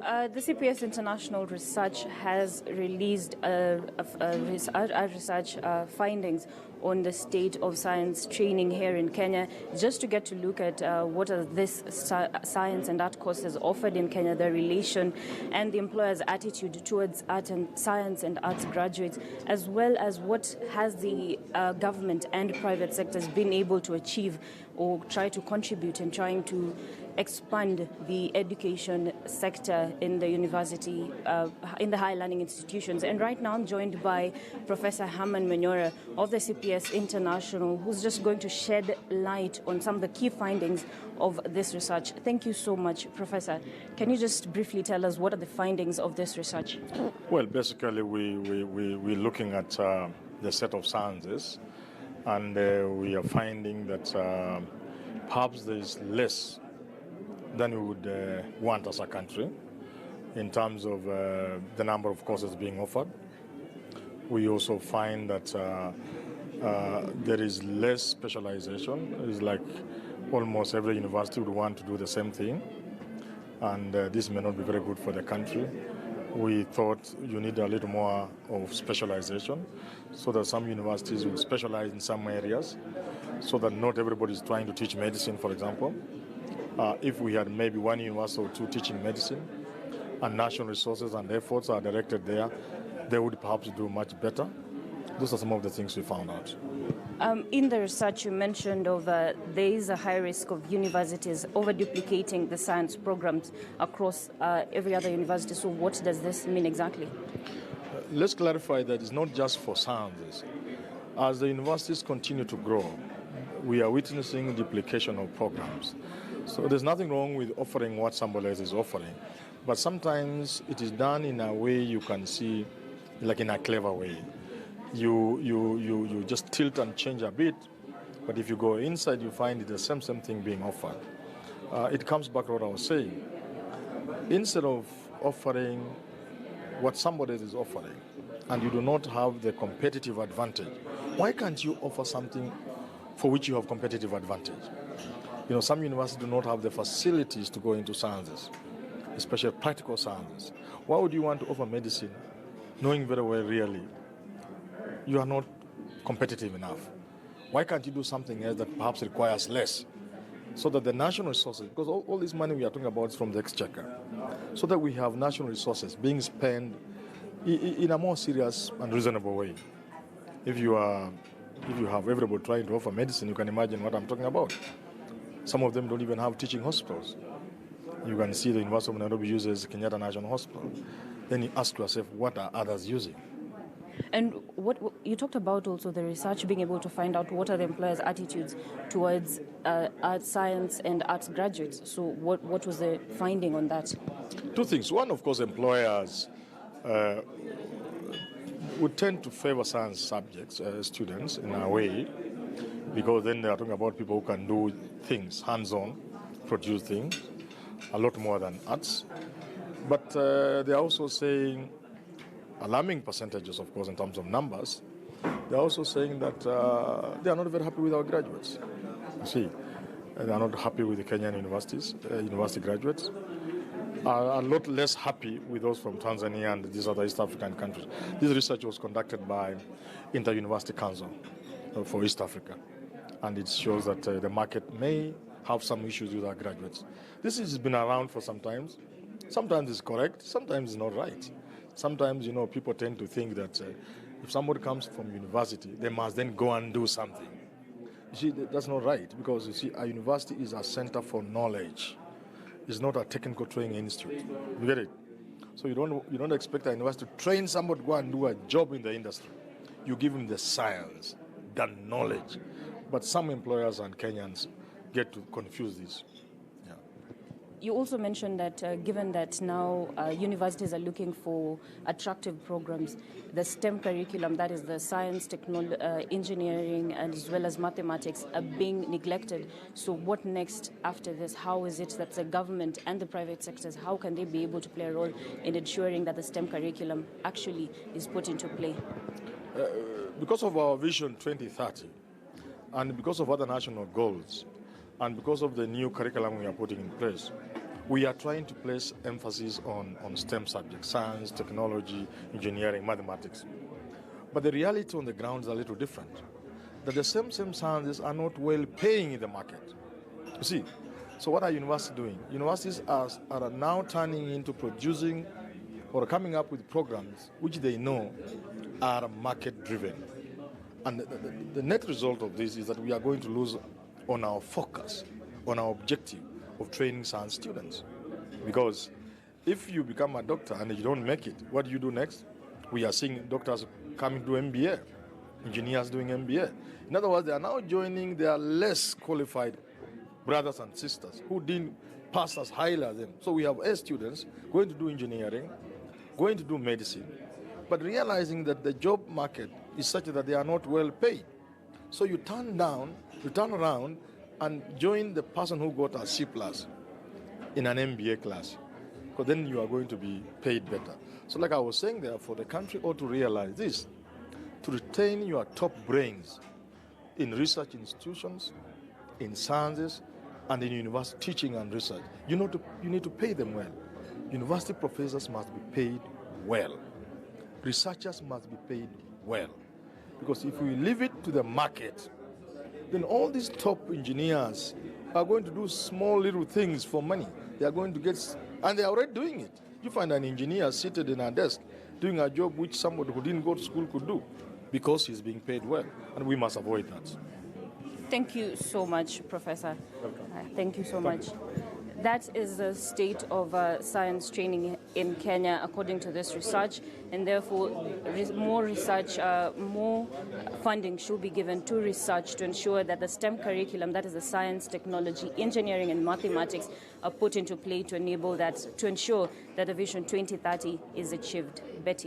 The CPS International research has released research findings on the state of science training here in Kenya, just to get to look at what are this science and art courses offered in Kenya, the relation and the employer's attitude towards art and science and arts graduates, as well as what has the government and private sectors been able to achieve or try to contribute in trying to expand the education sector in the university, in the higher learning institutions. And right now I'm joined by Professor Herman Menyora of the CPS International, who's just going to shed light on some of the key findings of this research. Thank you so much, Professor. Can you just briefly tell us what are the findings of this research? Well, basically we're looking at the set of sciences, and we are finding that perhaps there is less than we would want as a country in terms of the number of courses being offered. We also find that there is less specialization. It's like almost every university would want to do the same thing, and this may not be very good for the country. We thought you need a little more of specialization, so that some universities will specialize in some areas, so that not everybody is trying to teach medicine, for example. If we had maybe one university or two teaching medicine, and national resources and efforts are directed there, they would perhaps do much better. Those are some of the things we found out. In the research you mentioned there is a high risk of universities over-duplicating the science programs across every other university. So what does this mean exactly? Let's clarify that it's not just for sciences. As the universities continue to grow, we are witnessing duplication of programs. So there's nothing wrong with offering what somebody else is offering, but sometimes it is done in a way you can see, like in a clever way. You just tilt and change a bit, but if you go inside, you find it the same thing being offered. It comes back to what I was saying. Instead of offering what somebody else is offering, and you do not have the competitive advantage, why can't you offer something for which you have competitive advantage? You know, some universities do not have the facilities to go into sciences, especially practical sciences. Why would you want to offer medicine knowing very well really you are not competitive enough? Why can't you do something else that perhaps requires less, so that the national resources, because all this money we are talking about is from the exchequer, so that we have national resources being spent in a more serious and reasonable way. If you have everybody trying to offer medicine, you can imagine what I'm talking about. Some of them don't even have teaching hospitals. You can see the University of Nairobi uses Kenyatta National Hospital. Then you ask yourself, what are others using? And what you talked about also the research being able to find out what are the employers' attitudes towards art, science, and arts graduates. So what was the finding on that? Two things. One, of course, employers would tend to favor science subjects, students, in a way, because then they are talking about people who can do things, hands-on, produce things, a lot more than arts. But they are also saying, alarming percentages, of course, in terms of numbers, they are also saying that they are not very happy with our graduates. You see, they are not happy with the Kenyan universities, university graduates, are a lot less happy with those from Tanzania and these other East African countries. This research was conducted by Inter-University Council for East Africa, and it shows that the market may have some issues with our graduates. This has been around for some time. Sometimes it's correct, sometimes it's not right. Sometimes, people tend to think that if somebody comes from university, they must then go and do something. You see, that's not right, because you see, a university is a center for knowledge. It's not a technical training institute. You get it? So you don't expect a university to train somebody to go and do a job in the industry. You give them the science, the knowledge. But some employers and Kenyans get to confuse this. You also mentioned that given that now universities are looking for attractive programs, the STEM curriculum, that is the science, technology, engineering, and as well as mathematics, are being neglected. So what next after this? How is it that the government and the private sectors, how can they be able to play a role in ensuring that the STEM curriculum actually is put into play? Because of our Vision 2030, and because of other national goals, and because of the new curriculum we are putting in place, we are trying to place emphasis on STEM subjects, science, technology, engineering, mathematics. But the reality on the ground is a little different. That the same sciences are not well paying in the market. You see, so what are universities doing? Universities are now turning into producing or coming up with programs which they know are market driven. And the net result of this is that we are going to lose on our focus, on our objective of training science students. Because if you become a doctor and you don't make it, what do you do next? We are seeing doctors coming to MBA, engineers doing MBA. In other words, they are now joining their less qualified brothers and sisters who didn't pass as highly as them. So we have A students going to do engineering, going to do medicine, but realizing that the job market is such that they are not well paid. So you turn around and join the person who got a C+ in an MBA class, because then you are going to be paid better. So like I was saying, therefore, the country ought to realize this. To retain your top brains in research institutions, in sciences, and in university teaching and research, you need to pay them well. University professors must be paid well. Researchers must be paid well. Because if we leave it to the market, then all these top engineers are going to do small little things for money. They are going to get, and they are already doing it. You find an engineer seated in a desk doing a job which somebody who didn't go to school could do because he's being paid well. And we must avoid that. Thank you so much, Professor. Welcome. Thank you so much. That is the state of science training in Kenya, according to this research, and therefore more research, more funding should be given to research to ensure that the STEM curriculum, that is the science, technology, engineering, and mathematics, are put into play to enable that, to ensure that the Vision 2030 is achieved. Betty.